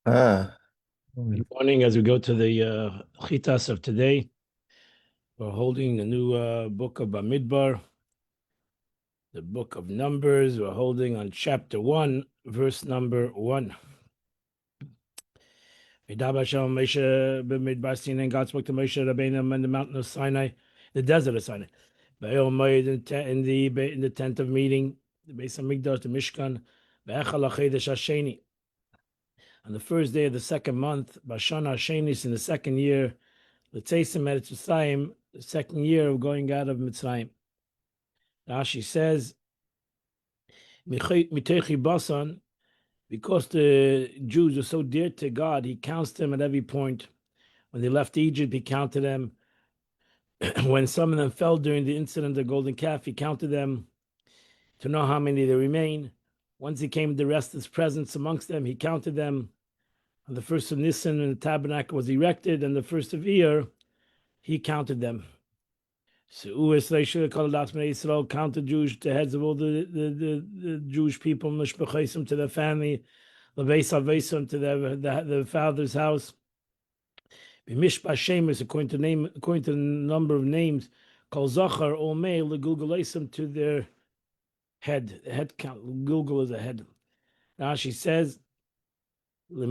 Ah, Good morning. As we go to the Chitas of today, we're holding the new book of Bamidbar, the book of Numbers. We're holding on chapter 1, verse number 1. Vidabah Shalom Moshe Bamidbar Sinai, and God spoke to Moshe Rabbeinu on the mountain of Sinai, the desert of Sinai. Be'el Moed in the tent of meeting, the Beis Hamikdash, the Mishkan, Be'echal HaChedesh HaSheni. On the first day of the second month, Bashana Hashenis, in the second year, L'tzeisim Eretz Mitzrayim, the second year of going out of Mitzrayim. Rashi says, Mitechi Basan, because the Jews were so dear to God, he counts them at every point. When they left Egypt, he counted them. When some of them fell during the incident of the golden calf, he counted them to know how many there remain. Once he came to rest his presence amongst them, he counted them. On the first of Nisan, when the tabernacle was erected, and the first of Iyar, he counted them. So Israel counted Jews, the heads of all the Jewish people, to their family, to the father's house. According to the number of names, called Zachar or male, the Gilgalesim to their head. The head count. Gilgal is a head. Rashi says, to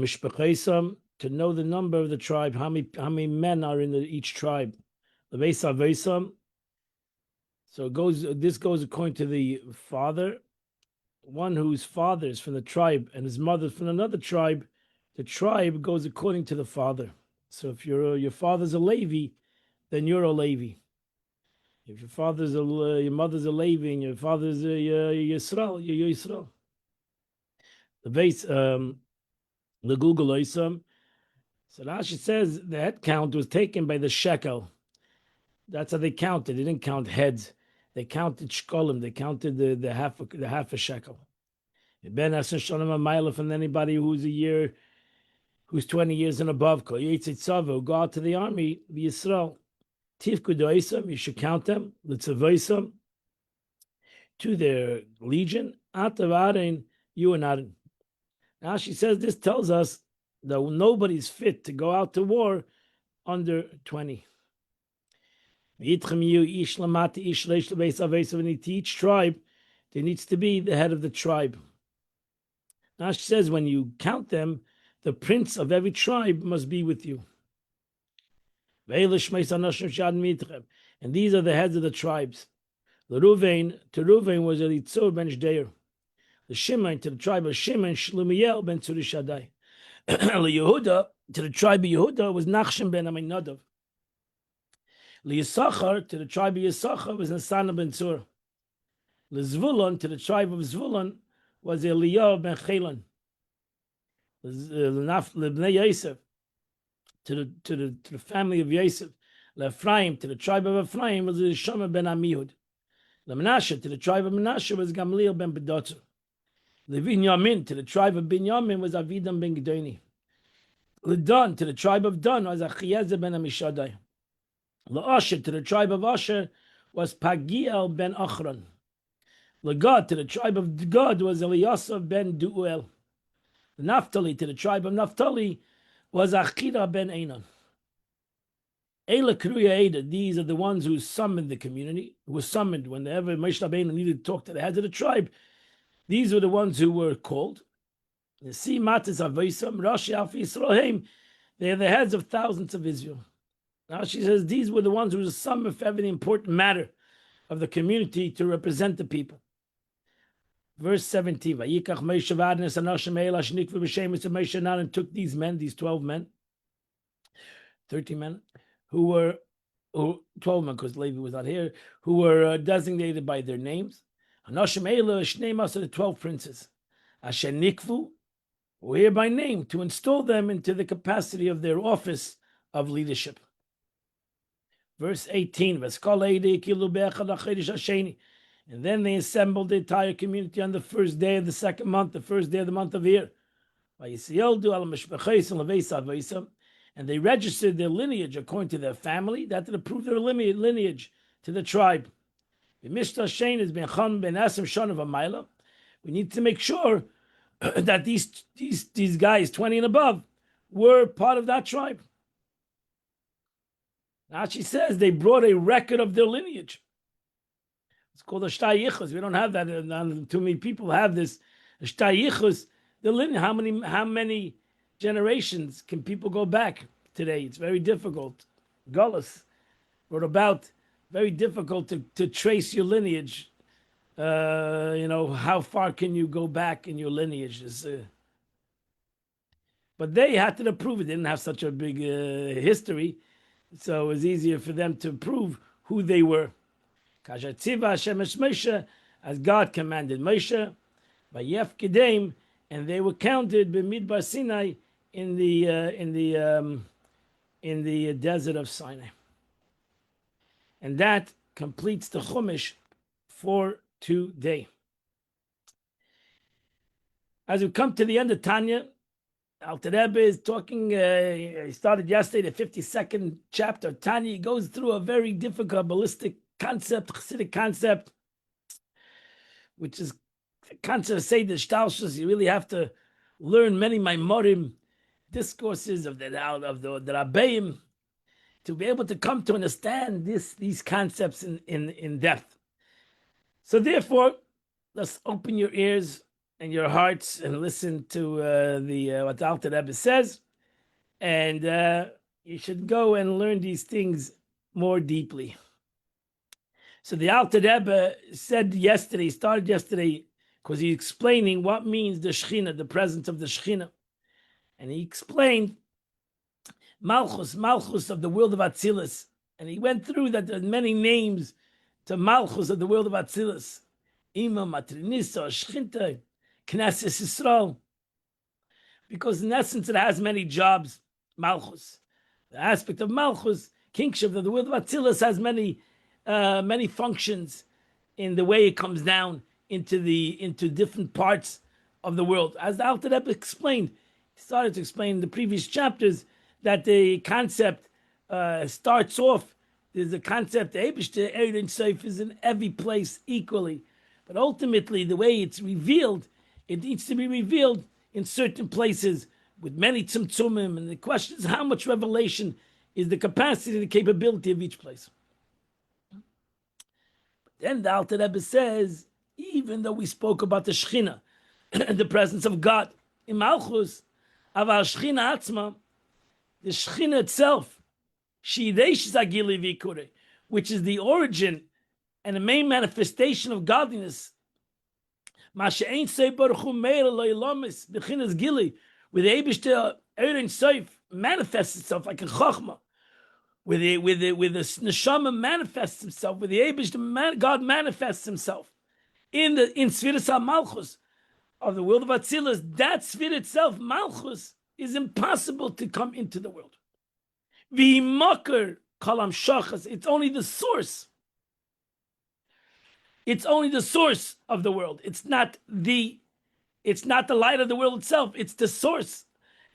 know the number of the tribe, how many men are in each tribe. So this goes according to the father, one whose father is from the tribe and his mother from another tribe. The tribe goes according to the father. So if your father's a Levi, then you're a Levi. If your mother's a Levi and your father's a Yisrael, you're Yisrael. The base, the Google Isam. So Rashi says the head count was taken by the shekel. That's how they counted. They didn't count heads. They counted shkolim. They counted the half a shekel. Ben Asen Shalom Amayla, from anybody who's 20 years and above. Go out to the army, the Yisrael. Tifkudoisam, you should count them. Litzavoisam, to their legion. Atavarin, you and Aaron. Now she says this tells us that nobody's fit to go out to war under 20. In each tribe, there needs to be the head of the tribe. Now she says when you count them, the prince of every tribe must be with you. And these are the heads of the tribes. To Ruvain was Elitzur ben Shdeir. The Shimon, to the tribe of Shimon, Shlumiel ben Tsurishadai. Yehuda, to the tribe of Yehuda, was Nachshon ben Aminadav. Yisachar, to the tribe of Yisachar, was Nasana ben Tzur. Zvulun, to the tribe of Zvulun, was Eliyahu ben Chelan. Lebnei Yosef, to the family of Yosef. Lephraim, to the tribe of Ephraim, was Shama ben Amihud. Lemenashe, to the tribe of Menashe, was Gamliel ben Bedotzer. Levinyamin, to the tribe of Binyamin, was Avidam ben Gedoni. Ledan, to the tribe of Dan, was Achiezer ben Amishadai. Le'asher, to the tribe of Asher, was Pagiel ben Achron. Legad, to the tribe of Gad, was Eliasaf ben Du'uel. Naphtali, to the tribe of Naphtali, was Achira ben Einan. Eila Kruya Eda, these are the ones who summoned the community, who were summoned whenever Moshe Rabbeinu needed to talk to the heads of the tribe. These were the ones who were called. See Matis Avaisam, Rashi Alfi Yisrael, they are the heads of thousands of Israel. Now she says these were the ones who were summoned for every important matter of the community to represent the people. Verse 17, Vayikach Moshe v'Adnes Anashim Eil Ashnikvu b'Shemus, and Moshe Aaron took these men, these 12 men, 13 men, who 12 men, because Levi was not here, who were designated by their names. Anashim Eila Shneimos are the 12 princes. Asher Nikvu, who are here by name, to install them into the capacity of their office of leadership. Verse 18, and then they assembled the entire community on the first day of the second month, the first day of the month of Iyar. And they registered their lineage according to their family, that to prove their lineage to the tribe. We need to make sure that these guys, 20 and above, were part of that tribe. Rashi says they brought a record of their lineage. It's called a Shtei Yichus. We don't have that. Not too many people have this. A Shtei Yichus, the lineage. How many generations can people go back today? It's very difficult. Gullus wrote about very difficult to trace your lineage. How far can you go back in your lineage? But they had to prove it. They didn't have such a big history, so it was easier for them to prove who they were. As God commanded Moshe, Vayef Kedem, and they were counted b'Midbar Sinai in the desert of Sinai. And that completes the Chumash for today. As we come to the end of Tanya, Alter Rebbe is talking, he started yesterday, the 52nd chapter of Tanya. He goes through a very difficult Kabbalistic concept, Chassidic concept, which is the concept of Seder Shtalshus. You really have to learn many Maimorim, discourses of the Rabbeim, to be able to come to understand these concepts in depth. So therefore, let's open your ears and your hearts and listen to what the Alter Rebbe says, and you should go and learn these things more deeply. So the Alter Rebbe started yesterday, because he's explaining what means the Shechina, the presence of the Shechina. And he explained Malchus of the world of Atzilus. And he went through that there are many names to Malchus of the world of Atzilus. Ima, Matrinisa, Shechinta, Knesset Yisrael. Because in essence it has many jobs, Malchus. The aspect of Malchus, kingship of the world of Atzilus, has many functions in the way it comes down into different parts of the world. As the Alter Rebbe explained, he started to explain in the previous chapters that the concept starts off. There's a concept, the Eibishter Eir Ein Sof is in every place equally. But ultimately, the way it's revealed, it needs to be revealed in certain places with many tzimtzumim. And the question is, how much revelation is the capacity, the capability of each place? Then the Alter Rebbe says, even though we spoke about the Shechina, the presence of God in Malchus, Aval Shechina Atzma, the Shechina itself, Shireish Zagili Vikure, which is the origin and the main manifestation of godliness, Masha'ain Sei Baruch Hu Meir Lo'ilamis Bechinas Gili, with the Eibishter Eir Ein Sof manifests itself like a Chochmah. With the neshama manifests himself, with the Eibishter, God manifests himself in Sfiras HaMalchus of the world of Atzilus. That Sfir itself, Malchus, is impossible to come into the world. V'yimakar kalam shachas. It's only the source. It's only the source of the world. It's not the light of the world itself. It's the source.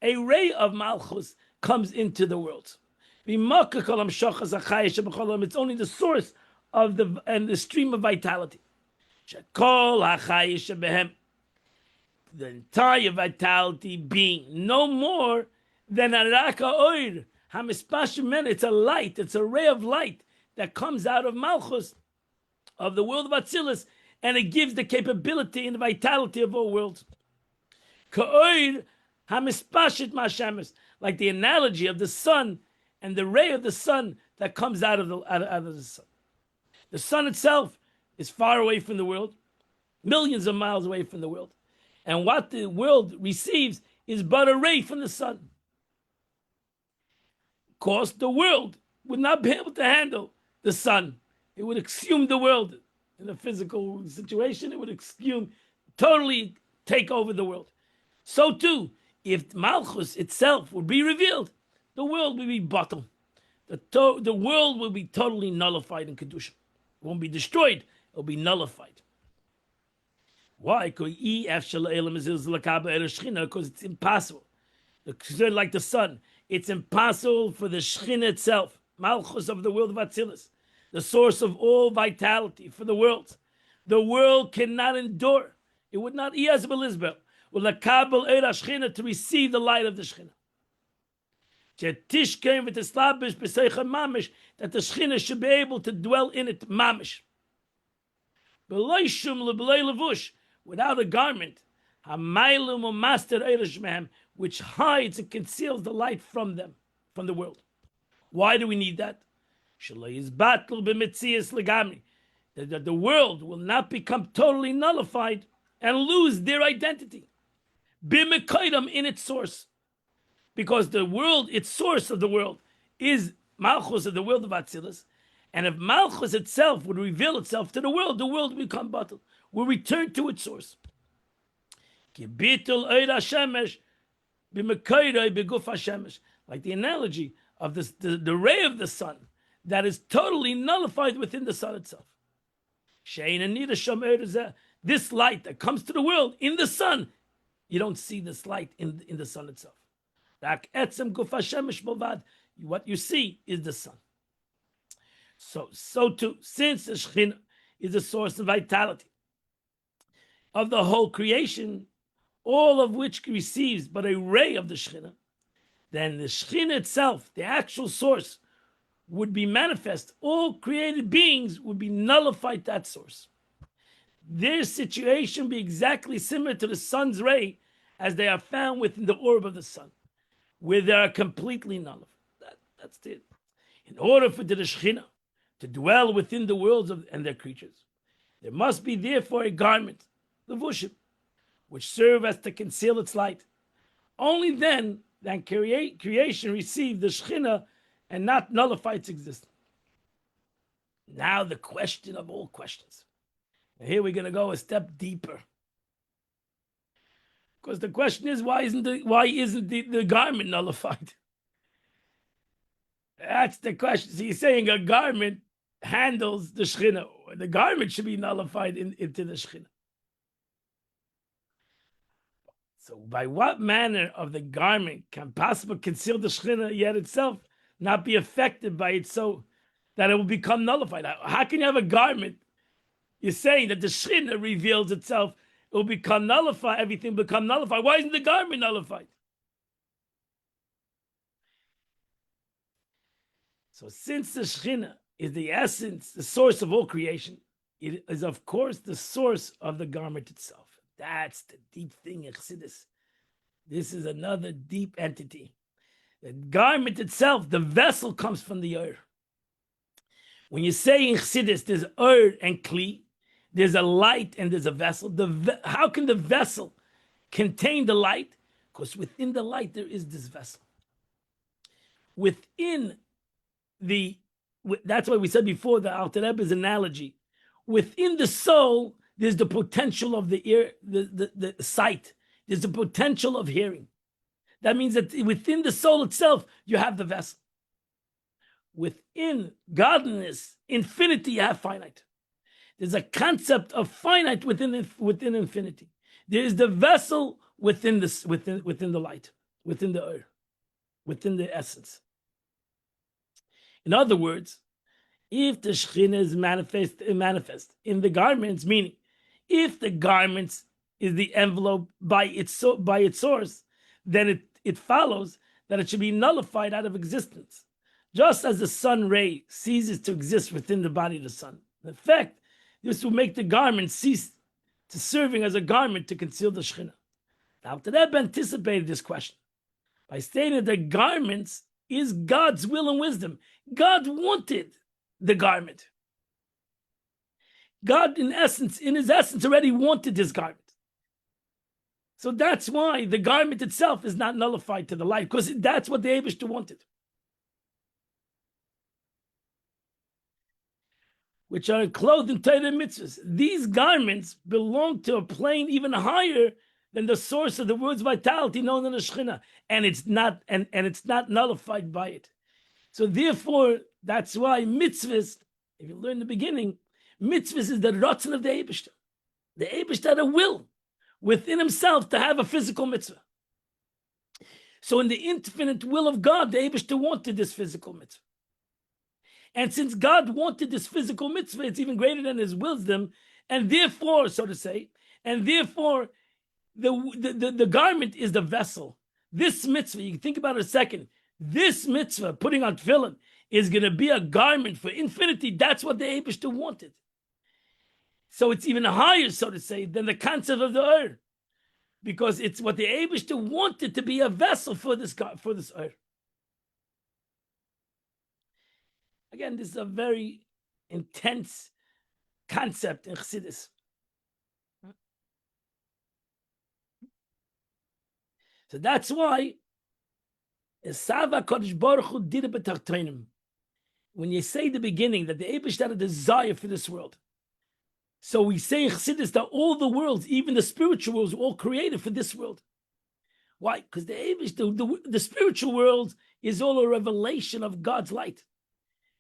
A ray of Malchus comes into the world. It's only the source of the stream of vitality. The entire vitality being no more than a raka oir. It's a light, it's a ray of light that comes out of Malchus, of the world of Atzilus, and it gives the capability and the vitality of all worlds. Ka'oir hamispashit mashamis, like the analogy of the sun and the ray of the sun that comes out of the sun. The sun itself is far away from the world, millions of miles away from the world. And what the world receives is but a ray from the sun. Of course, the world would not be able to handle the sun. It would consume the world in a physical situation. It would totally take over the world. So too, if Malchus itself would be revealed, the world will be bottom. The world will be totally nullified in Kedusha. It won't be destroyed, it will be nullified. Why? Because it's impossible. Like the sun, it's impossible for the Shechina itself, Malchus of the world of Atzilus, the source of all vitality for the world. The world cannot endure. It would not, Ulakabel eir Shechina, to receive the light of the Shechina. That the Shechina should be able to dwell in it, mamish. Without a garment, which hides and conceals the light from them, from the world. Why do we need that? That the world will not become totally nullified and lose their identity. In its source. Because the world, its source of the world, is Malchus of the world of Atzilus. And if Malchus itself would reveal itself to the world would become bottled, will return to its source. Like the analogy of the ray of the sun that is totally nullified within the sun itself. This light that comes to the world in the sun, you don't see this light in the sun itself. What you see is the sun. So too, since the Shekhinah is the source of vitality of the whole creation, all of which receives but a ray of the Shekhinah, then the Shekhinah itself, the actual source, would be manifest. All created beings would be nullified that source. Their situation would be exactly similar to the sun's ray as they are found within the orb of the sun, where they are completely nullified. That's it. In order for the Shekhinah to dwell within the worlds and their creatures, there must be therefore a garment, the vushim, which serve as to conceal its light. Only then creation receive the Shekhinah and not nullify its existence. Now the question of all questions. And here we're going to go a step deeper. Because the question is, why isn't the garment nullified? That's the question. So he's saying a garment handles the Shekhinah. The garment should be nullified into the Shekhinah. So by what manner of the garment can possibly conceal the Shekhinah, yet itself not be affected by it, so that it will become nullified? How can you have a garment? You're saying that the Shekhinah reveals itself, it will become nullified, everything will become nullified. Why isn't the garment nullified? So since the Shekhinah is the essence, the source of all creation, it is of course the source of the garment itself. That's the deep thing in Chassidus. This is another deep entity. The garment itself, the vessel, comes from the Ur. When you say in Chassidus there's Ur and Kli, there's a light and there's a vessel. How can the vessel contain the light? Because within the light there is this vessel. That's why we said before the Alter Rebbe's analogy. Within the soul, there's the potential of the ear, the sight. There's the potential of hearing. That means that within the soul itself, you have the vessel. Within godliness, infinity, you have finite. There's a concept of finite within infinity. There is the vessel within the light, within the earth, within the essence. In other words, if the Shekhinah is manifest in the garments, meaning if the garments is the envelope by its source, then it follows that it should be nullified out of existence. Just as the sun ray ceases to exist within the body of the sun. In fact, this will make the garment cease to serving as a garment to conceal the Shekhinah. Now, Alter Rebbe anticipated this question by stating that garments is God's will and wisdom. God wanted the garment. God, in his essence, already wanted this garment. So that's why the garment itself is not nullified to the light, because that's what the Eibishter wanted. Which are clothed in Torah and mitzvahs. These garments belong to a plane even higher than the source of the world's vitality known as the Shekhinah, and it's not nullified by it. So therefore, that's why mitzvahs, if you learn the beginning, mitzvahs is the rotzen of the Eibishter. The Eibishter had a will within himself to have a physical mitzvah. So in the infinite will of God, the Eibishter wanted this physical mitzvah. And since God wanted this physical mitzvah, it's even greater than his wisdom, and therefore, so to say, and therefore, The garment is the vessel. This mitzvah, you can think about it a second. This mitzvah, putting on tefillin, is going to be a garment for infinity. That's what the Eibishter wanted. So it's even higher, so to say, than the concept of the Ur, because it's what the Eibishter wanted to be a vessel for this Ur. Again, this is a very intense concept in Chassidus. So that's why Esava Kodesh Baruch Hu did it b'tartonim. When you say the beginning that the Eibishter had a desire for this world, so we say in Chassidus that all the worlds, even the spiritual worlds, were all created for this world. Why? Because the Eibishter, the spiritual world is all a revelation of God's light.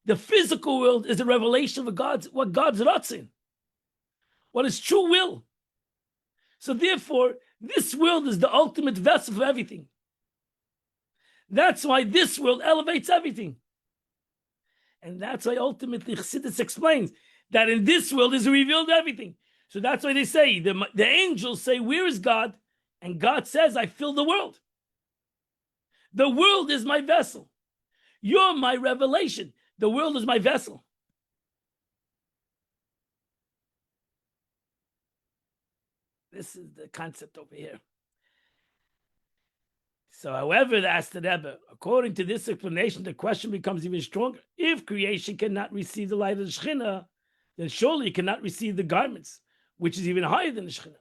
The physical world is a revelation of what God's ratzin, what is true will. So therefore, this world is the ultimate vessel for everything. That's why this world elevates everything. And that's why ultimately Chassidus explains that in this world is revealed everything. So that's why they say, the angels say, where is God? And God says, I fill the world. The world is my vessel. You're my revelation. The world is my vessel. This is the concept over here. So, however, that's the Rebbe. According to this explanation, the question becomes even stronger. If creation cannot receive the light of the Shekhinah, then surely it cannot receive the garments, which is even higher than the Shekhinah.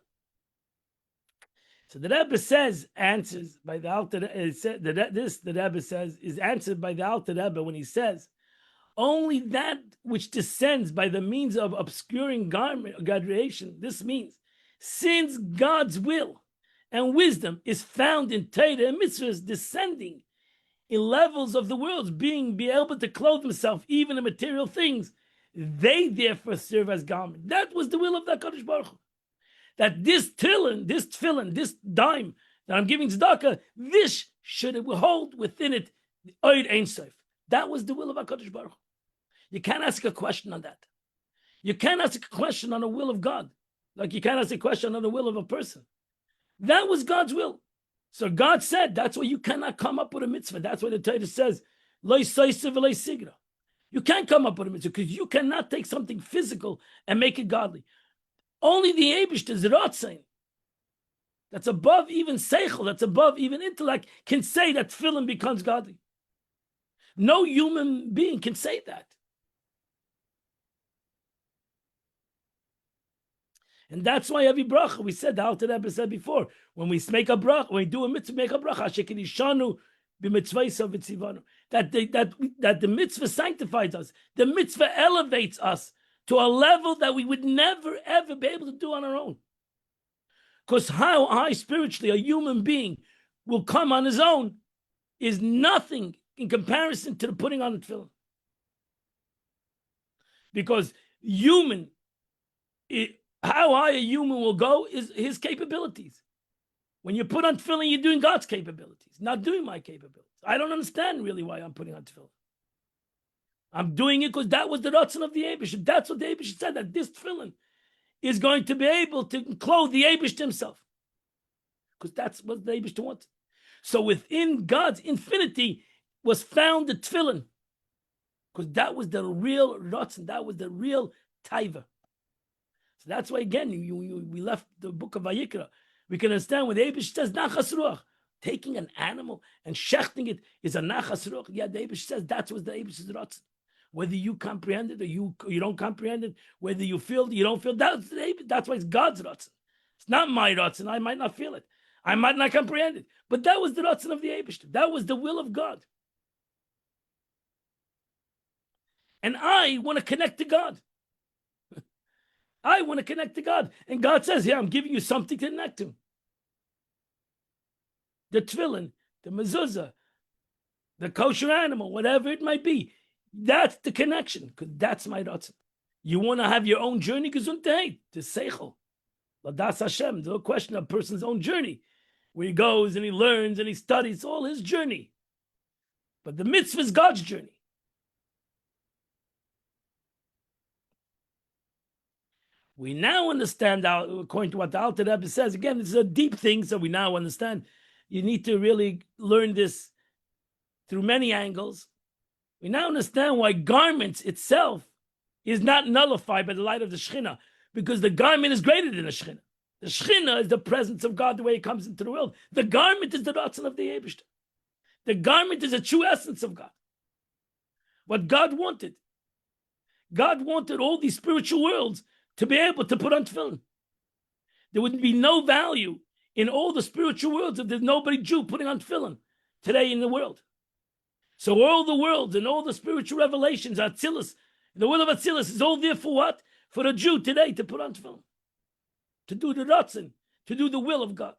So the Rebbe says, answers by the Alter. The Rebbe says is answered by the Alter Rebbe when he says, only that which descends by the means of obscuring graduation. This means, since God's will and wisdom is found in Torah and mitzvahs descending in levels of the worlds, be able to clothe himself even in material things, they therefore serve as garment. That was the will of the HaKadosh Baruch Hu. That this tefillin, this dime that I'm giving tzedakah, this should hold within it the Oid Ein Sof. That was the will of HaKadosh Baruch Hu. You can't ask a question on that. You can't ask a question on the will of God, like you can't ask a question on the will of a person. That was God's will. So God said, that's why you cannot come up with a mitzvah. That's why the Torah says, Lo Yisaysev v'lo Yisigra. You can't come up with a mitzvah because you cannot take something physical and make it godly. Only the Eibishter Zeratzin, that's above even seichel, that's above even intellect, can say that tefillin becomes godly. No human being can say that. And that's why every bracha, we said, the Alter Rebbe said before, when we make a bracha, when we do a mitzvah, make a bracha, shekinishanu b'mitzvaysav v'tzivanu, that the mitzvah sanctifies us. The mitzvah elevates us to a level that we would never, ever be able to do on our own. Because how high spiritually a human being will come on his own is nothing in comparison to the putting on the tefillin. Because how high a human will go is his capabilities. When you put on tefillin, you're doing God's capabilities, not doing my capabilities. I don't understand really why I'm putting on tefillin. I'm doing it because that was the ratzon of the Eibishter. That's what the Eibishter said, that this tefillin is going to be able to clothe the Eibishter himself. Because that's what the Eibishter wanted. So within God's infinity was found the tefillin. Because that was the real ratzon, that was the real taiva. So that's why, again, we left the book of Vayikra. We can understand when the Eibishter says nachas ruach. Taking an animal and shechting it is a nachas ruach. Yeah, the Eibishter says that's what the Eibishter's ratzon. Whether you comprehend it or you don't comprehend it, whether you feel it, you don't feel it, that's why it's God's ratzon. It's not my ratzon. I might not feel it. I might not comprehend it. But that was the ratzon of the Eibishter. That was the will of God. And I want to connect to God. I want to connect to God. And God says, here, I'm giving you something to connect to. The tefillin, the mezuzah, the kosher animal, whatever it might be. That's the connection, because that's my ratzon. You want to have your own journey, gesundheit, to seichel. Ladas Hashem, no question of a person's own journey, where he goes and he learns and he studies, all his journey. But the mitzvah is God's journey. We now understand, according to what the Alter Rebbe says, again, this is a deep thing, so we now understand. You need to really learn this through many angles. We now understand why garments itself is not nullified by the light of the Shekhinah, because the garment is greater than the Shekhinah. The Shekhinah is the presence of God, the way it comes into the world. The garment is the Ratzon of the Eibishter. The garment is a true essence of God. What God wanted. God wanted all these spiritual worlds to be able to put on tefillin. There would be no value in all the spiritual worlds if there's nobody Jew putting on tefillin today in the world. So all the worlds and all the spiritual revelations, Atzilus, the will of Atzilus is all there for what? For a Jew today to put on tefillin. To do the Ratzon, to do the will of God.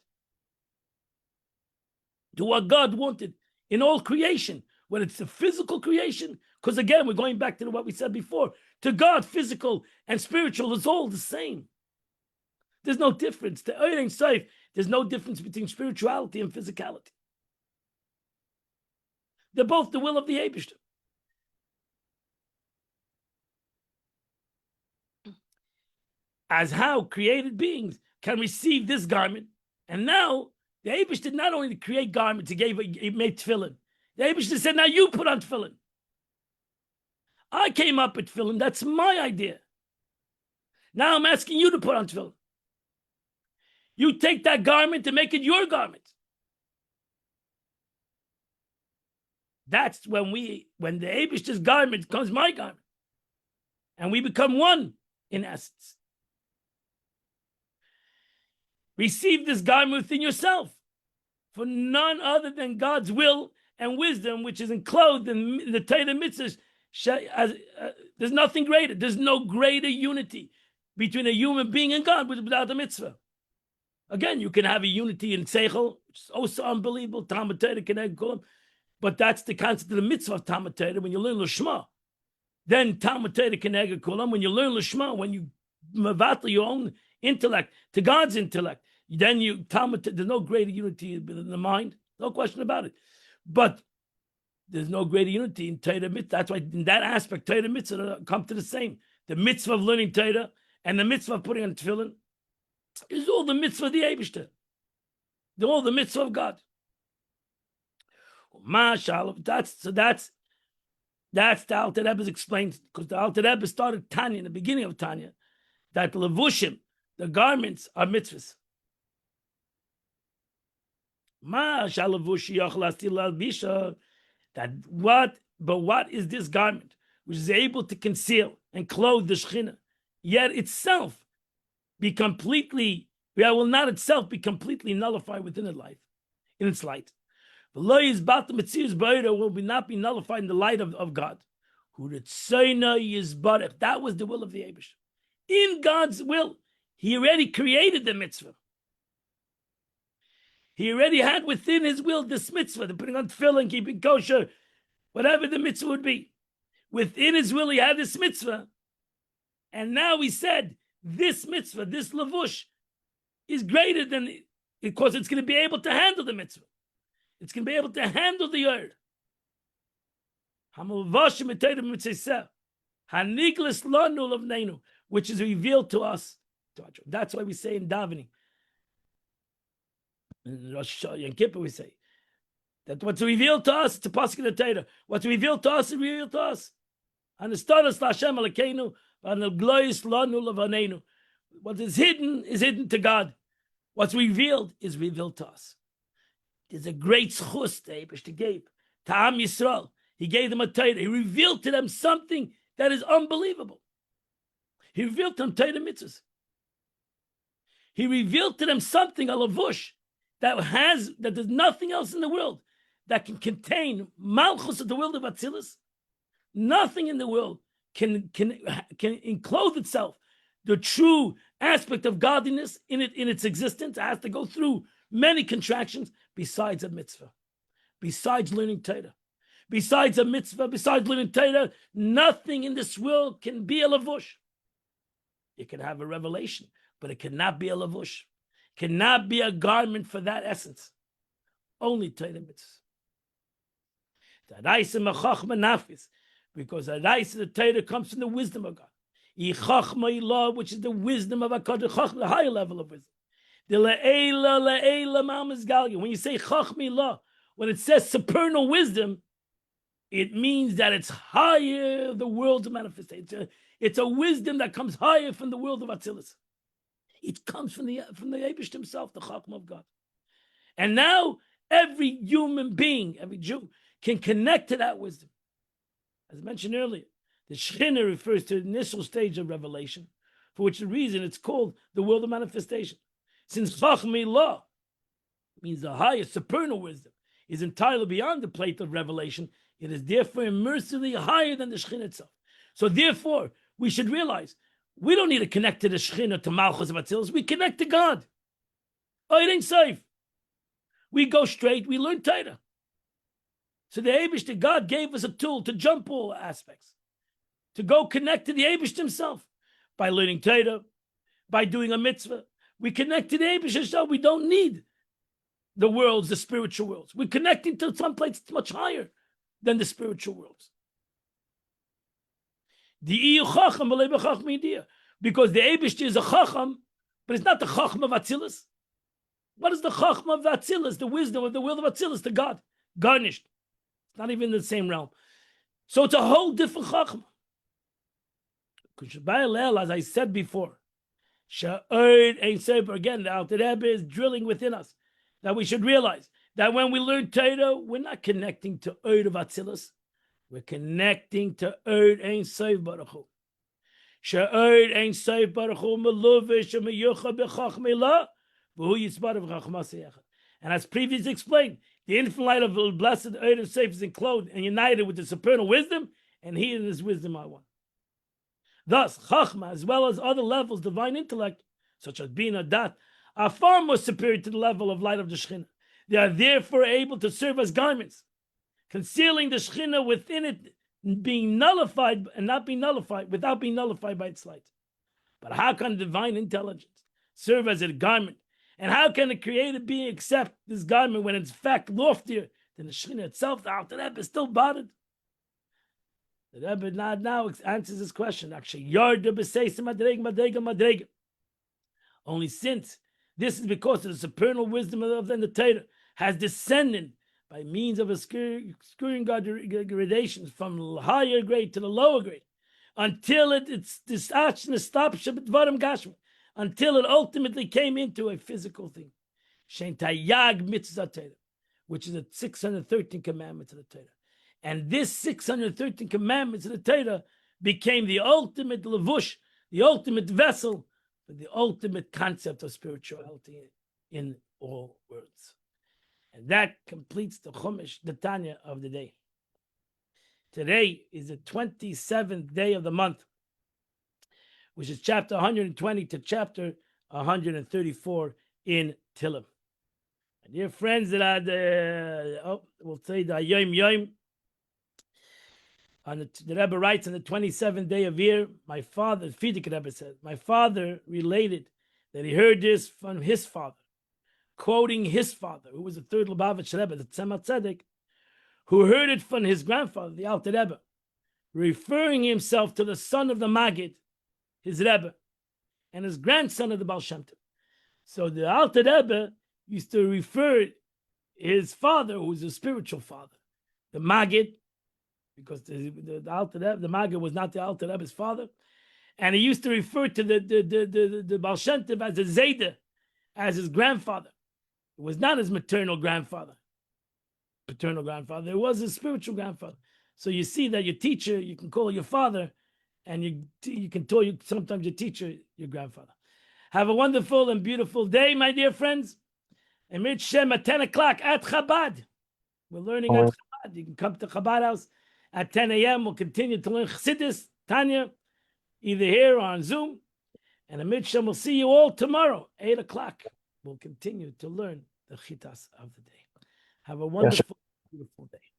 Do what God wanted in all creation, when it's the physical creation, because again, we're going back to what we said before. To God, physical and spiritual is all the same. There's no difference. To Ein Sof, there's no difference between spirituality and physicality. They're both the will of the Eibishter. As how created beings can receive this garment, and now the Eibishter did not only create garments, he made tefillin. The Eibishter said, now you put on tefillin. I came up with tefillin. That's my idea. Now I'm asking you to put on tefillin. You take that garment and make it your garment. That's when the Eibishter's garment becomes my garment. And we become one in essence. Receive this garment within yourself, for none other than God's will and wisdom, which is enclosed in the Torah mitzvahs. There's nothing greater. There's no greater unity between a human being and God without a mitzvah. Again, you can have a unity in Seichel, which is also unbelievable. Talmud Torah can call them, but that's the concept of the mitzvah of Talmud Torah. When you learn Lishma, then Talmud Torah can call them. When you learn Lishma, when you mevatel your own intellect to God's intellect, then there's no greater unity in the mind, no question about it. But there's no greater unity in Torah mitzvah. That's why in that aspect, Torah mitzvah come to the same. The mitzvah of learning Torah and the mitzvah of putting on tefillin is all the mitzvah of the Eibishter. They're all the mitzvah of God. Mashallah, that's the Alter Rebbe explained, because the Alter Rebbe started Tanya in the beginning of Tanya, that levushim, the garments, are mitzvahs. What is this garment which is able to conceal and clothe the Shekhinah, yet itself be completely, will not itself be completely nullified within its life, in its light. The will not be nullified in the light of God. That was the will of the Eibishter. In God's will, He already created the mitzvah. He already had within His will this mitzvah, the putting on tefillin, keeping kosher, whatever the mitzvah would be. Within His will, He had this mitzvah. And now He said, this mitzvah, this lavush, is greater than, because it's going to be able to handle the mitzvah. It's going to be able to handle the earth. Which is revealed to us. That's why we say in davening, in Rosh Hashanah, Yom Kippur, we say that what's revealed to us, it's a pasuk in the Torah. What's revealed to us is revealed to us. And the status Hashem Elokeinu, and the glories lanu levanenu. What is hidden to God. What's revealed is revealed to us. There's a great schus the Eibishter gave to Am Yisrael. He gave them a Torah. He revealed to them something that is unbelievable. He revealed to them Torah mitzvahs. He revealed to them something, a lavush, that there's nothing else in the world that can contain malchus of the world of Atzilus. Nothing in the world can enclose itself the true aspect of godliness in its existence. It has to go through many contractions besides a mitzvah, besides learning Torah. Besides a mitzvah, besides learning Torah, nothing in this world can be a lavush. It can have a revelation, but it cannot be a lavush. It cannot be a garment for that essence. Only Torah mitzvah. Because the Torah comes from the wisdom of God. Which is the wisdom of HaKadosh, Chachma, the higher level of wisdom. The le'ela ma'amas galga. When you say Chachma, when it says supernal wisdom, it means that it's higher the world's manifestation. It's a wisdom that comes higher from the world of Atzilus. It comes from the Eibush himself, the Chachma of God. And now every human being, every Jew, can connect to that wisdom. As I mentioned earlier, the Shekhinah refers to the initial stage of revelation, for which reason it's called the world of manifestation. Since Chachma means the highest supernal wisdom is entirely beyond the plate of revelation, it is therefore immersively higher than the Shekhinah itself. So therefore, we should realize we don't need to connect to the Shekhinah, to Malchus of Atzilus. We connect to God. Oh, it ain't safe. We go straight, we learn Torah. So the Eibush, God gave us a tool to jump all aspects, to go connect to the Eibush himself by learning Torah, by doing a mitzvah. We connect to the Eibush himself. We don't need the worlds, the spiritual worlds. We're connecting to some place much higher than the spiritual worlds. Because the Eibush is a Chacham, but it's not the Chacham of Atzilus. What is the Chacham of Atzilus? The wisdom of the world of Atzilus to God. Garnished. It's not even in the same realm. So it's a whole different Chacham. As I said before, again, the Alter Rebbe is drilling within us that we should realize that when we learn Torah, we're not connecting to Eid of Atzilus. We're connecting to Eid Ein Sof Baruch Hu. She'Eid Ein Sof Baruch Hu meluve she'meyucha b'chachmila v'hu yitzbar v'chachmas yechad. And as previously explained, the infinite light of the blessed Eid of Sof is enclosed and united with the supernal wisdom, and he in his wisdom are one. Thus, Chachma, as well as other levels, divine intellect, such as Bina, Dat, are far more superior to the level of light of the Shekhinah. They are therefore able to serve as garments, concealing the Shekhinah within it, being nullified and not being nullified, without being nullified by its light. But how can divine intelligence serve as a garment? And how can a created being accept this garment when it's in fact loftier than the Shekhinah itself? The Alter Rebbe is still bothered. The Rebbe now answers this question. Actually, only since this is because of the supernal wisdom of the Torah has descended by means of obscuring gradations from the higher grade to the lower grade, until until it ultimately came into a physical thing, which is the 613 commandments of the Torah. And this 613 commandments of the Torah became the ultimate levush, the ultimate vessel for the ultimate concept of spirituality in all worlds. And that completes the Chumash, the Tanya of the day. Today is the 27th day of the month, which is chapter 120 to chapter 134 in Tillim. My dear friends that are we'll say the Yom Yom. The Rebbe writes on the 27th day of year, my father, Frierdiker Rebbe said, my father related that he heard this from his father, quoting his father, who was the third Lubavitch Rebbe, the Tzemach Tzedek, who heard it from his grandfather, the Alter Rebbe, referring himself to the son of the Maggid, his Rebbe, and his grandson of the Baal Shem Tov. So the Alter Rebbe used to refer his father, who was a spiritual father, the Maggid, because the Alter Rebbe, the Maggid was not the Alter Rebbe's father, and he used to refer to the Baal Shem Tov as a Zayda, as his grandfather. It was not his paternal grandfather. It was his spiritual grandfather. So you see that your teacher, you can call your father, and you can tell sometimes your teacher your grandfather. Have a wonderful and beautiful day, my dear friends. And Emir Shem at 10 o'clock at Chabad. We're learning at Chabad. You can come to Chabad House at 10 a.m. We'll continue to learn Chassidus, Tanya, either here or on Zoom. And Emir Shem will see you all tomorrow, 8 o'clock. We'll continue to learn the Chitas of the day. Have a wonderful, beautiful day.